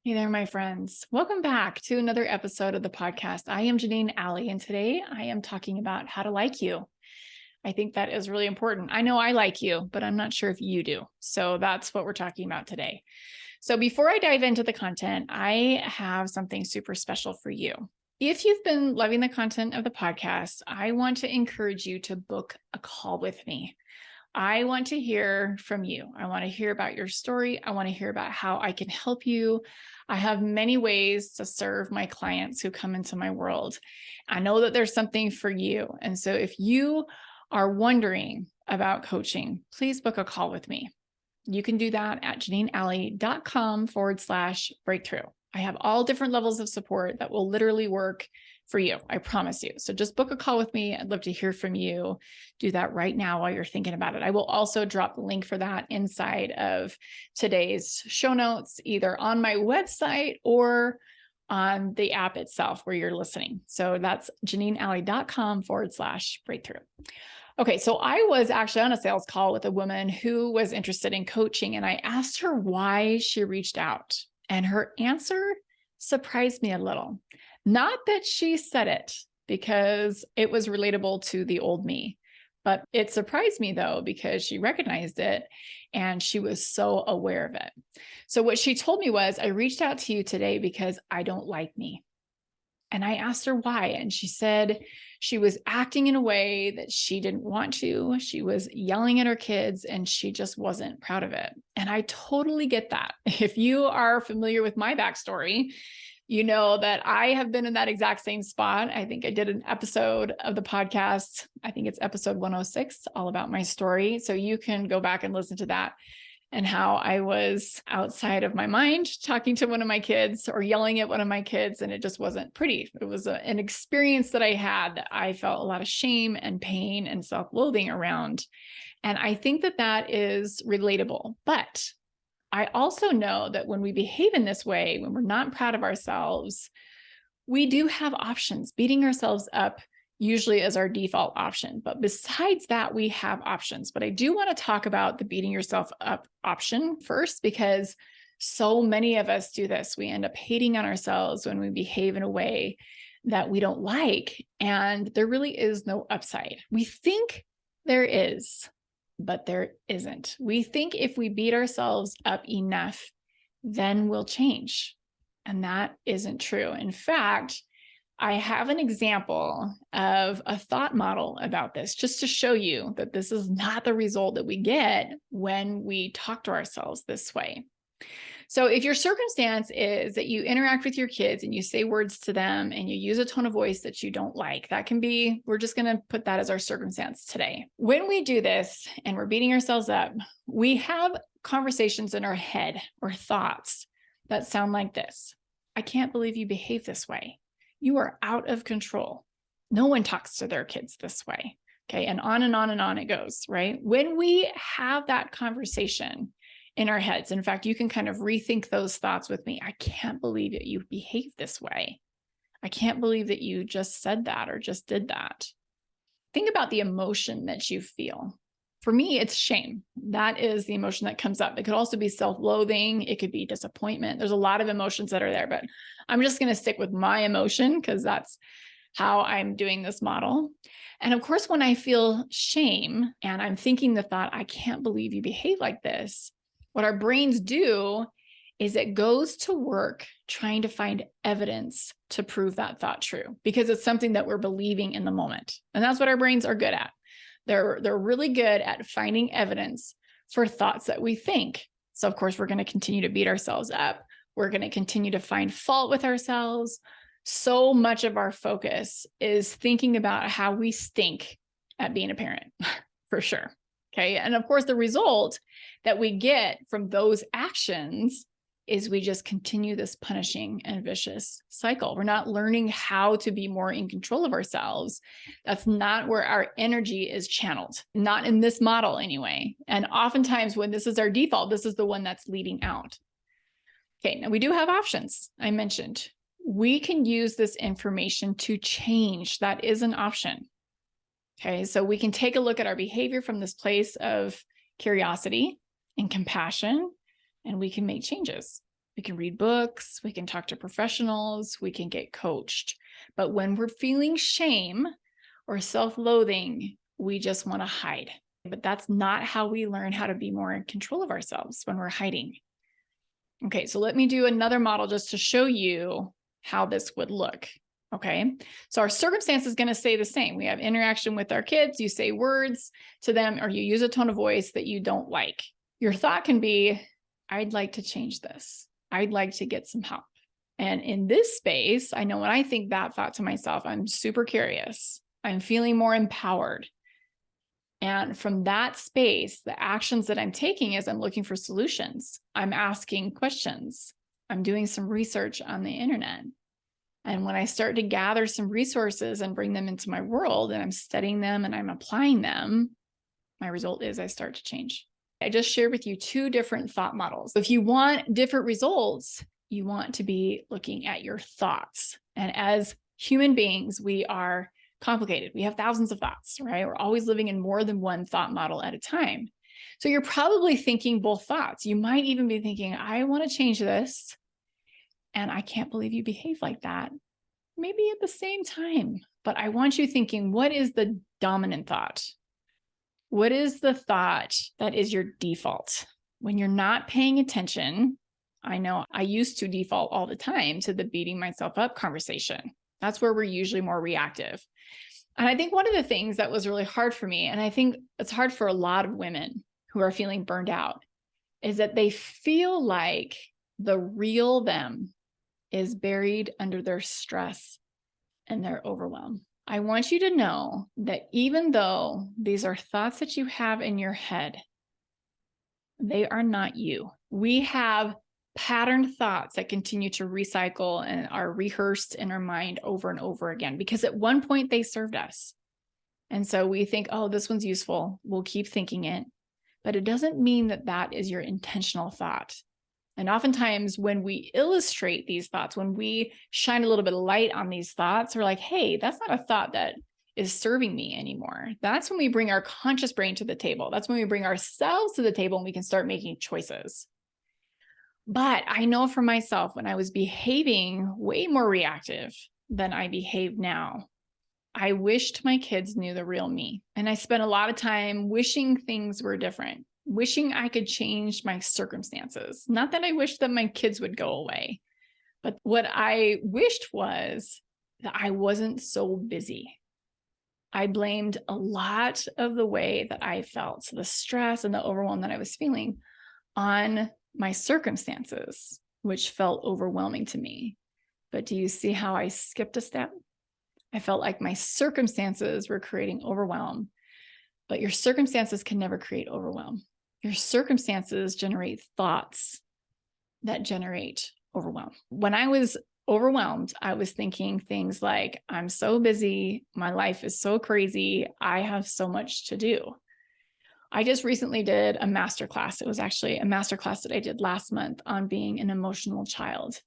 Hey there, my friends. Welcome back to another episode of the podcast. I am Janine Alley, and today I am talking about how to like you. I think that is really important. I know I like you, but I'm not sure if you do. So that's what we're talking about today. So before I dive into the content, I have something super special for you. If you've been loving the content of the podcast, I want to encourage you to book a call with me. I want to hear from you. I want to hear about your story. I want to hear about how I can help you. I have many ways to serve my clients who come into my world. I know that there's something for you. And so if you are wondering about coaching, please book a call with me. You can do that at janinealley.com/breakthrough. I have all different levels of support that will literally work for you. I promise you. So just book a call with me. I'd love to hear from you. Do that right now while you're thinking about it. I will also drop the link for that inside of today's show notes, either on my website or on the app itself where you're listening. So that's janinealley.com/breakthrough. Okay, so I was actually on a sales call with a woman who was interested in coaching, and I asked her why she reached out. And her answer surprised me a little. Not that she said it, because it was relatable to the old me, but it surprised me though, because she recognized it and she was so aware of it. So what she told me was, I reached out to you today because I don't like me. And I asked her why. And she said she was acting in a way that she didn't want to. She was yelling at her kids and she just wasn't proud of it. And I totally get that. If you are familiar with my backstory, you know that I have been in that exact same spot. I think I did an episode of the podcast. I think it's episode 106, all about my story. So you can go back and listen to that, and how I was outside of my mind talking to one of my kids or yelling at one of my kids, and it just wasn't pretty. It was an experience that I had that I felt a lot of shame and pain and self-loathing around. And I think that that is relatable. But I also know that when we behave in this way, when we're not proud of ourselves, we do have options. Beating ourselves up usually is our default option. But besides that, we have options. But I do want to talk about the beating yourself up option first, because so many of us do this. We end up hating on ourselves when we behave in a way that we don't like. And there really is no upside. We think there is, but there isn't. We think if we beat ourselves up enough, then we'll change. And that isn't true. In fact, I have an example of a thought model about this, just to show you that this is not the result that we get when we talk to ourselves this way. So if your circumstance is that you interact with your kids and you say words to them and you use a tone of voice that you don't like, that can be, we're just going to put that as our circumstance today. When we do this and we're beating ourselves up, we have conversations in our head or thoughts that sound like this. I can't believe you behave this way. You are out of control. No one talks to their kids this way. Okay. And on and on and on it goes, right? When we have that conversation in our heads, in fact, you can kind of rethink those thoughts with me. I can't believe that you behave this way. I can't believe that you just said that or just did that. Think about the emotion that you feel. For me, it's shame. That is the emotion that comes up. It could also be self-loathing. It could be disappointment. There's a lot of emotions that are there, but I'm just going to stick with my emotion because that's how I'm doing this model. And of course, when I feel shame and I'm thinking the thought, I can't believe you behave like this, what our brains do is it goes to work trying to find evidence to prove that thought true, because it's something that we're believing in the moment. And that's what our brains are good at. They're really good at finding evidence for thoughts that we think. So of course, we're going to continue to beat ourselves up. We're going to continue to find fault with ourselves. So much of our focus is thinking about how we stink at being a parent, for sure. Okay. And of course, the result that we get from those actions is we just continue this punishing and vicious cycle. We're not learning how to be more in control of ourselves. That's not where our energy is channeled, not in this model anyway. And oftentimes when this is our default, this is the one that's leading out. Okay, now we do have options. I mentioned we can use this information to change. That is an option. Okay, so we can take a look at our behavior from this place of curiosity and compassion, and we can make changes. We can read books, we can talk to professionals, we can get coached. But when we're feeling shame or self-loathing, we just want to hide. But that's not how we learn how to be more in control of ourselves, when we're hiding. Okay, so let me do another model just to show you how this would look. Okay, so our circumstance is going to stay the same. We have interaction with our kids. You say words to them, or you use a tone of voice that you don't like. Your thought can be, I'd like to change this. I'd like to get some help. And in this space, I know when I think that thought to myself, I'm super curious. I'm feeling more empowered. And from that space, the actions that I'm taking is I'm looking for solutions. I'm asking questions. I'm doing some research on the internet. And when I start to gather some resources and bring them into my world, and I'm studying them and I'm applying them, my result is I start to change. I just shared with you 2 different thought models. If you want different results, you want to be looking at your thoughts. And as human beings, we are complicated. We have thousands of thoughts, right? We're always living in more than one thought model at a time. So you're probably thinking both thoughts. You might even be thinking, I want to change this. And I can't believe you behave like that. Maybe at the same time, but I want you thinking, what is the dominant thought? What is the thought that is your default? When you're not paying attention, I know I used to default all the time to the beating myself up conversation. That's where we're usually more reactive. And I think one of the things that was really hard for me, and I think it's hard for a lot of women who are feeling burned out, is that they feel like the real them is buried under their stress and their overwhelm. I want you to know that even though these are thoughts that you have in your head, they are not you. We have patterned thoughts that continue to recycle and are rehearsed in our mind over and over again, because at one point they served us. And so we think, oh, this one's useful. We'll keep thinking it. But it doesn't mean that that is your intentional thought. And oftentimes when we illustrate these thoughts, when we shine a little bit of light on these thoughts, we're like, hey, that's not a thought that is serving me anymore. That's when we bring our conscious brain to the table. That's when we bring ourselves to the table and we can start making choices. But I know for myself, when I was behaving way more reactive than I behave now, I wished my kids knew the real me. And I spent a lot of time wishing things were different, wishing I could change my circumstances. Not that I wished that my kids would go away, but what I wished was that I wasn't so busy. I blamed a lot of the way that I felt, so the stress and the overwhelm that I was feeling, on my circumstances, which felt overwhelming to me. But do you see how I skipped a step? I felt like my circumstances were creating overwhelm, but your circumstances can never create overwhelm. Your circumstances generate thoughts that generate overwhelm. When I was overwhelmed, I was thinking things like, I'm so busy. My life is so crazy. I have so much to do. I just recently did a masterclass. It was actually a masterclass that I did last month on being an emotional child.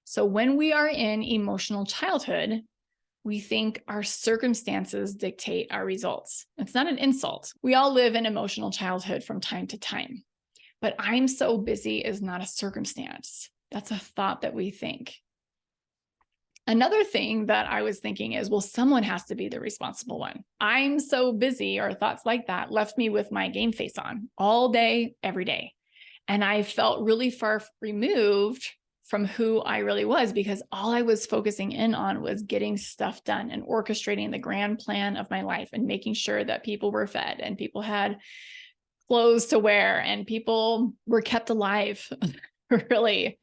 So when we are in emotional childhood, we think our circumstances dictate our results. It's not an insult. We all live in emotional childhood from time to time. But I'm so busy is not a circumstance. That's a thought that we think. Another thing that I was thinking is, well, someone has to be the responsible one. I'm so busy, or thoughts like that left me with my game face on all day, every day. And I felt really far removed from who I really was, because all I was focusing in on was getting stuff done and orchestrating the grand plan of my life and making sure that people were fed and people had clothes to wear and people were kept alive, really.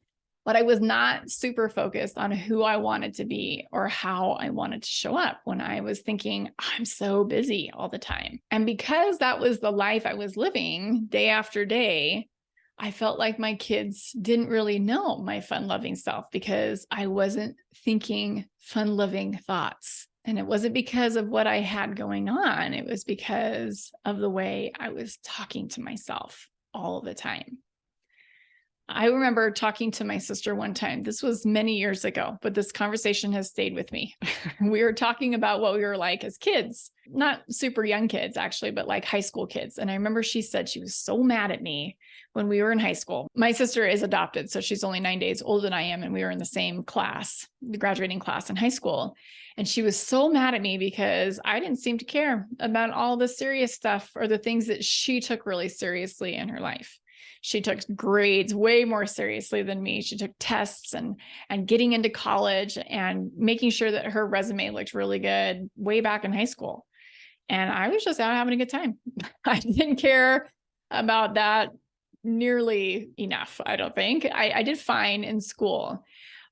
But I was not super focused on who I wanted to be or how I wanted to show up when I was thinking, I'm so busy all the time. And because that was the life I was living day after day, I felt like my kids didn't really know my fun-loving self because I wasn't thinking fun-loving thoughts. And it wasn't because of what I had going on. It was because of the way I was talking to myself all the time. I remember talking to my sister one time. This was many years ago, but this conversation has stayed with me. We were talking about what we were like as kids, not super young kids, actually, but like high school kids. And I remember she said she was so mad at me when we were in high school. My sister is adopted, so she's only 9 days older than I am. And we were in the same class, the graduating class in high school. And she was so mad at me because I didn't seem to care about all the serious stuff or the things that she took really seriously in her life. She took grades way more seriously than me. She took tests and getting into college and making sure that her resume looked really good way back in high school. And I was just out having a good time. I didn't care about that nearly enough, I don't think. I did fine in school.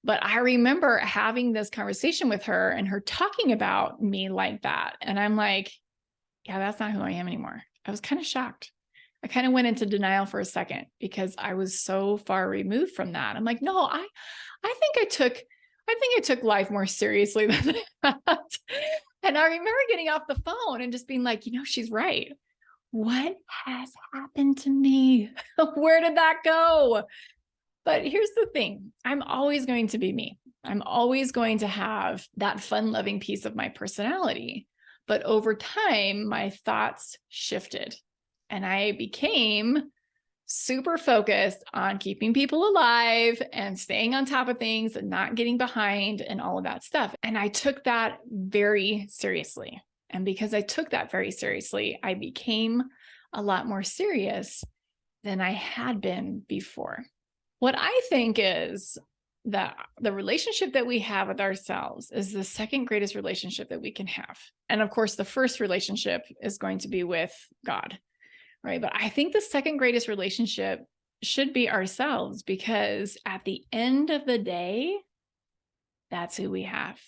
But I remember having this conversation with her and her talking about me like that. And I'm like, yeah, that's not who I am anymore. I was kind of shocked. I kind of went into denial for a second because I was so far removed from that. I'm like, no, I think I took life more seriously than that. And I remember getting off the phone and just being like, she's right. What has happened to me? Where did that go? But here's the thing. I'm always going to be me. I'm always going to have that fun-loving piece of my personality. But over time, my thoughts shifted. And I became super focused on keeping people alive and staying on top of things and not getting behind and all of that stuff. And I took that very seriously. And because I took that very seriously, I became a lot more serious than I had been before. What I think is that the relationship that we have with ourselves is the second greatest relationship that we can have. And of course, the first relationship is going to be with God. Right. But I think the second greatest relationship should be ourselves, because at the end of the day, that's who we have.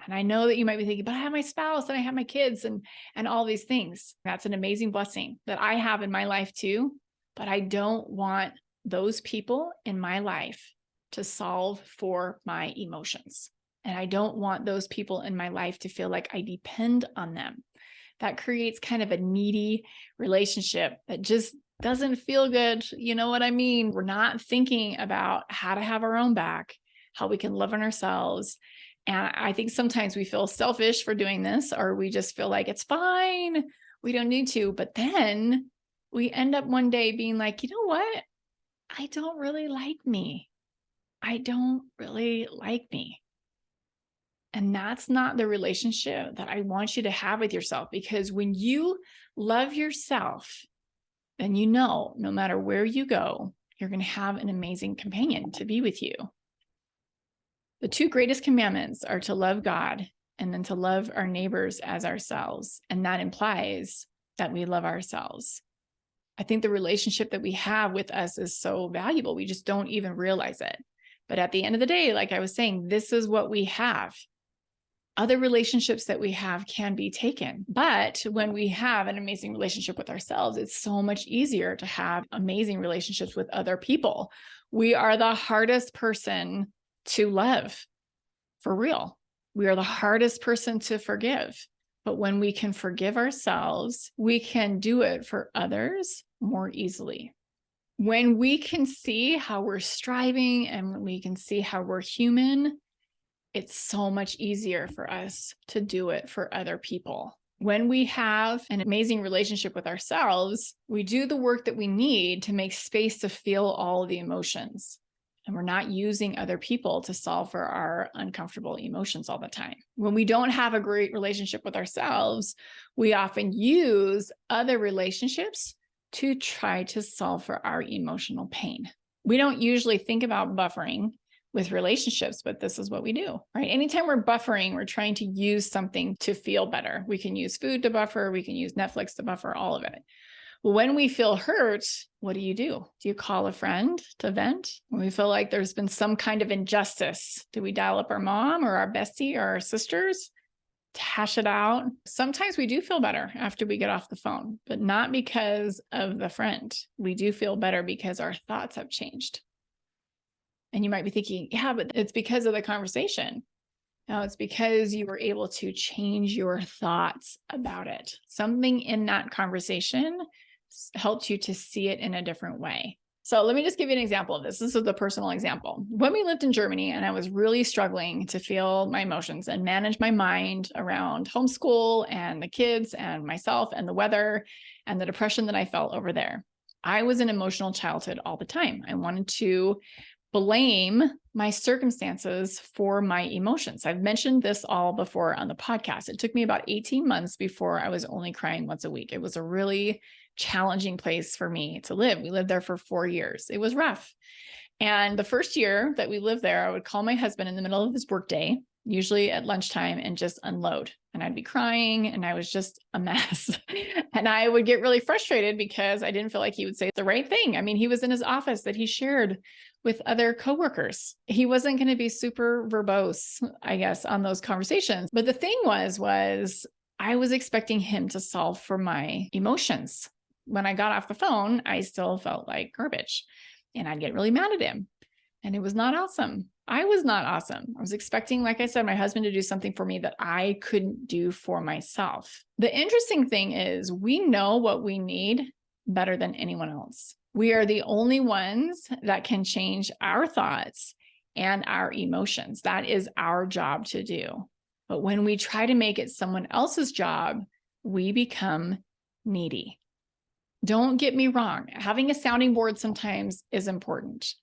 And I know that you might be thinking, but I have my spouse and I have my kids and all these things. That's an amazing blessing that I have in my life too. But I don't want those people in my life to solve for my emotions. And I don't want those people in my life to feel like I depend on them. That creates kind of a needy relationship that just doesn't feel good. You know what I mean? We're not thinking about how to have our own back, how we can love on ourselves. And I think sometimes we feel selfish for doing this, or we just feel like it's fine. We don't need to. But then we end up one day being like, you know what? I don't really like me. I don't really like me. And that's not the relationship that I want you to have with yourself, because when you love yourself, then no matter where you go, you're going to have an amazing companion to be with you. The two greatest commandments are to love God and then to love our neighbors as ourselves. And that implies that we love ourselves. I think the relationship that we have with us is so valuable. We just don't even realize it. But at the end of the day, like I was saying, this is what we have. Other relationships that we have can be taken. But when we have an amazing relationship with ourselves, it's so much easier to have amazing relationships with other people. We are the hardest person to love, for real. We are the hardest person to forgive. But when we can forgive ourselves, we can do it for others more easily. When we can see how we're striving and when we can see how we're human, it's so much easier for us to do it for other people. When we have an amazing relationship with ourselves, we do the work that we need to make space to feel all the emotions. And we're not using other people to solve for our uncomfortable emotions all the time. When we don't have a great relationship with ourselves, we often use other relationships to try to solve for our emotional pain. We don't usually think about buffering with relationships, but this is what we do, right? Anytime we're buffering, we're trying to use something to feel better. We can use food to buffer. We can use Netflix to buffer, all of it. When we feel hurt, what do? Do you call a friend to vent? When we feel like there's been some kind of injustice, do we dial up our mom or our bestie or our sisters to hash it out? Sometimes we do feel better after we get off the phone, but not because of the friend. We do feel better because our thoughts have changed. And you might be thinking, yeah, but it's because of the conversation. No, it's because you were able to change your thoughts about it. Something in that conversation helped you to see it in a different way. So let me just give you an example of this. This is a personal example. When we lived in Germany and I was really struggling to feel my emotions and manage my mind around homeschool and the kids and myself and the weather and the depression that I felt over there, I was in emotional childhood all the time. I wanted to blame my circumstances for my emotions. I've mentioned this all before on the podcast. It took me about 18 months before I was only crying once a week. It was a really challenging place for me to live. We lived there for 4 years. It was rough. And the first year that we lived there, I would call my husband in the middle of his workday, usually at lunchtime, and just unload. And I'd be crying and I was just a mess. And I would get really frustrated because I didn't feel like he would say the right thing. I mean, he was in his office that he shared with other coworkers. He wasn't going to be super verbose, I guess, on those conversations. But the thing was I was expecting him to solve for my emotions. When I got off the phone, I still felt like garbage and I'd get really mad at him. And it was not awesome. I was not awesome. I was expecting, like I said, my husband to do something for me that I couldn't do for myself. The interesting thing is we know what we need better than anyone else. We are the only ones that can change our thoughts and our emotions. That is our job to do. But when we try to make it someone else's job, we become needy. Don't get me wrong. Having a sounding board sometimes is important.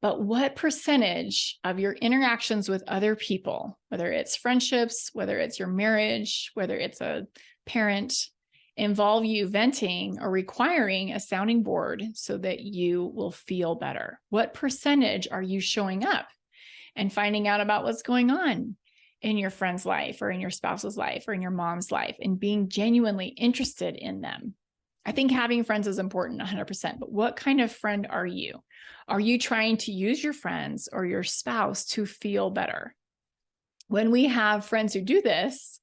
But what percentage of your interactions with other people, whether it's friendships, whether it's your marriage, whether it's a parent, involve you venting or requiring a sounding board so that you will feel better? What percentage are you showing up and finding out about what's going on in your friend's life or in your spouse's life or in your mom's life and being genuinely interested in them? I think having friends is important 100%, but what kind of friend are you? Are you trying to use your friends or your spouse to feel better? When we have friends who do this,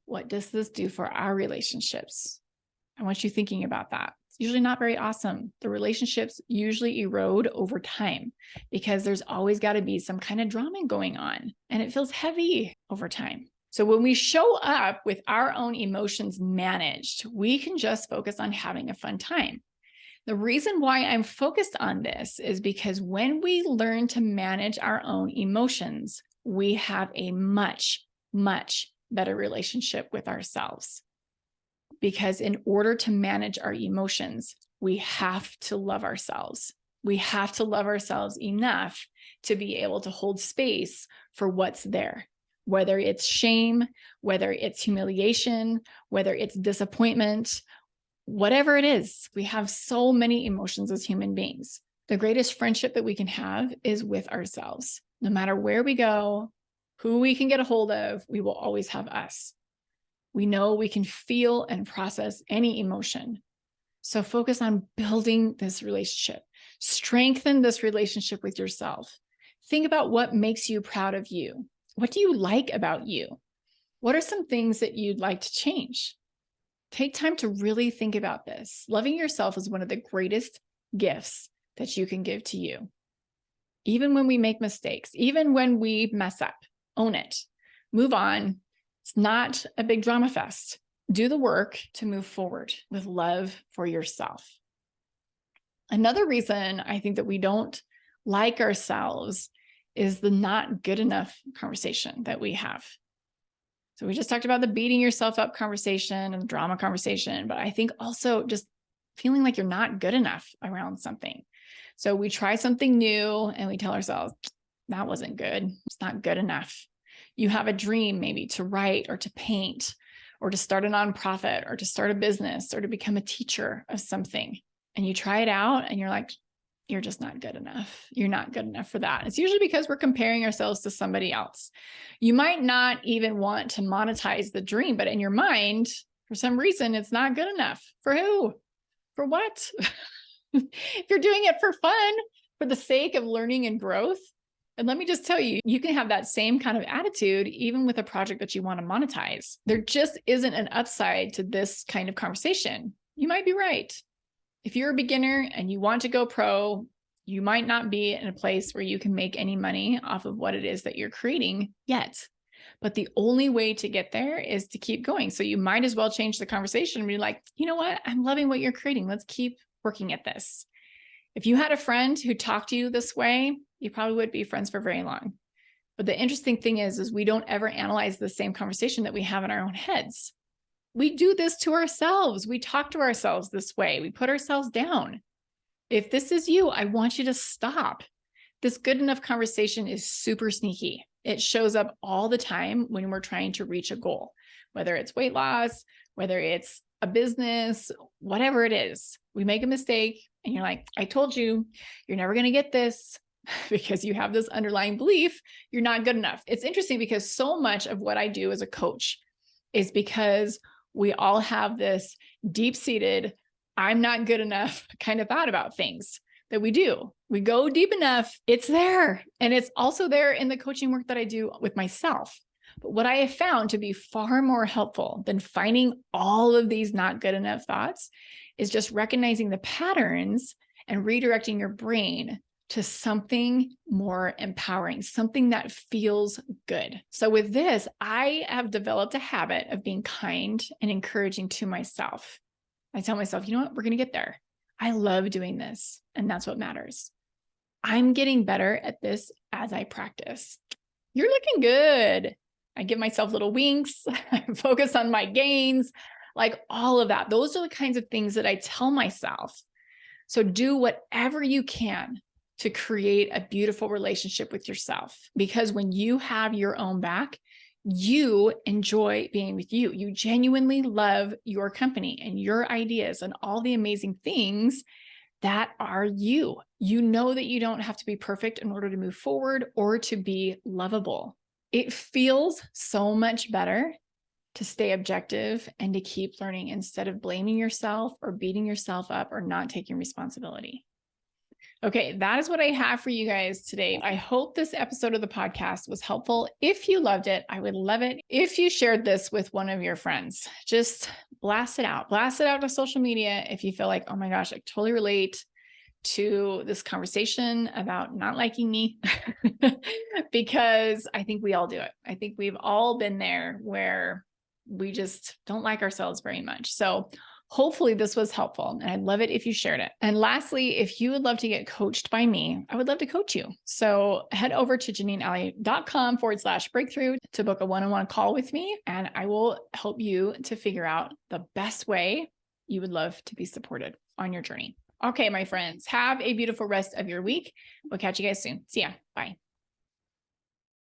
what does this do for our relationships? I want you thinking about that. It's usually not very awesome. The relationships usually erode over time because there's always got to be some kind of drama going on, and it feels heavy over time. So when we show up with our own emotions managed, we can just focus on having a fun time. The reason why I'm focused on this is because when we learn to manage our own emotions, we have a much, much better relationship with ourselves. Because in order to manage our emotions, we have to love ourselves. We have to love ourselves enough to be able to hold space for what's there. Whether it's shame, whether it's humiliation, whether it's disappointment, whatever it is, we have so many emotions as human beings. The greatest friendship that we can have is with ourselves. No matter where we go, who we can get a hold of, we will always have us. We know we can feel and process any emotion. So focus on building this relationship. Strengthen this relationship with yourself. Think about what makes you proud of you. What do you like about you? What are some things that you'd like to change? Take time to really think about this. Loving yourself is one of the greatest gifts that you can give to you. Even when we make mistakes, even when we mess up, own it, move on. It's not a big drama fest. Do the work to move forward with love for yourself. Another reason I think that we don't like ourselves is the not good enough conversation that we have. So we just talked about the beating yourself up conversation and the drama conversation, but I think also just feeling like you're not good enough around something. So we try something new and we tell ourselves, that wasn't good. It's not good enough. You have a dream maybe to write or to paint or to start a nonprofit or to start a business or to become a teacher of something. And you try it out and you're like, you're just not good enough. You're not good enough for that. It's usually because we're comparing ourselves to somebody else. You might not even want to monetize the dream, but in your mind, for some reason, it's not good enough. For who? For what? If you're doing it for fun, for the sake of learning and growth, and let me just tell you, you can have that same kind of attitude even with a project that you want to monetize. There just isn't an upside to this kind of conversation. You might be right. If you're a beginner and you want to go pro, you might not be in a place where you can make any money off of what it is that you're creating yet. But the only way to get there is to keep going. So you might as well change the conversation and be like, you know what? I'm loving what you're creating. Let's keep working at this. If you had a friend who talked to you this way, you probably wouldn't be friends for very long. But the interesting thing is we don't ever analyze the same conversation that we have in our own heads. We do this to ourselves. We talk to ourselves this way. We put ourselves down. If this is you, I want you to stop. This good enough conversation is super sneaky. It shows up all the time when we're trying to reach a goal, whether it's weight loss, whether it's a business, whatever it is. We make a mistake and you're like, I told you, you're never going to get this because you have this underlying belief you're not good enough. It's interesting because so much of what I do as a coach is because we all have this deep-seated, I'm not good enough kind of thought about things that we do. We go deep enough, it's there. And it's also there in the coaching work that I do with myself. But what I have found to be far more helpful than finding all of these not good enough thoughts is just recognizing the patterns and redirecting your brain to something more empowering, something that feels good. So with this, I have developed a habit of being kind and encouraging to myself. I tell myself, you know what, we're going to get there. I love doing this, and that's what matters. I'm getting better at this as I practice. You're looking good. I give myself little winks. I focus on my gains, like all of that. Those are the kinds of things that I tell myself. So do whatever you can to create a beautiful relationship with yourself. Because when you have your own back, you enjoy being with you. You genuinely love your company and your ideas and all the amazing things that are you. You know that you don't have to be perfect in order to move forward or to be lovable. It feels so much better to stay objective and to keep learning instead of blaming yourself or beating yourself up or not taking responsibility. Okay, that is what I have for you guys today. I hope this episode of the podcast was helpful. If you loved it, I would love it if you shared this with one of your friends. Just blast it out. Blast it out to social media if you feel like, oh my gosh, I totally relate to this conversation about not liking me, because I think we all do it. I think we've all been there where we just don't like ourselves very much. So hopefully this was helpful, and I'd love it if you shared it. And lastly, if you would love to get coached by me, I would love to coach you. So head over to JanineAlley.com/breakthrough to book a one-on-one call with me, and I will help you to figure out the best way you would love to be supported on your journey. Okay, my friends, have a beautiful rest of your week. We'll catch you guys soon. See ya. Bye.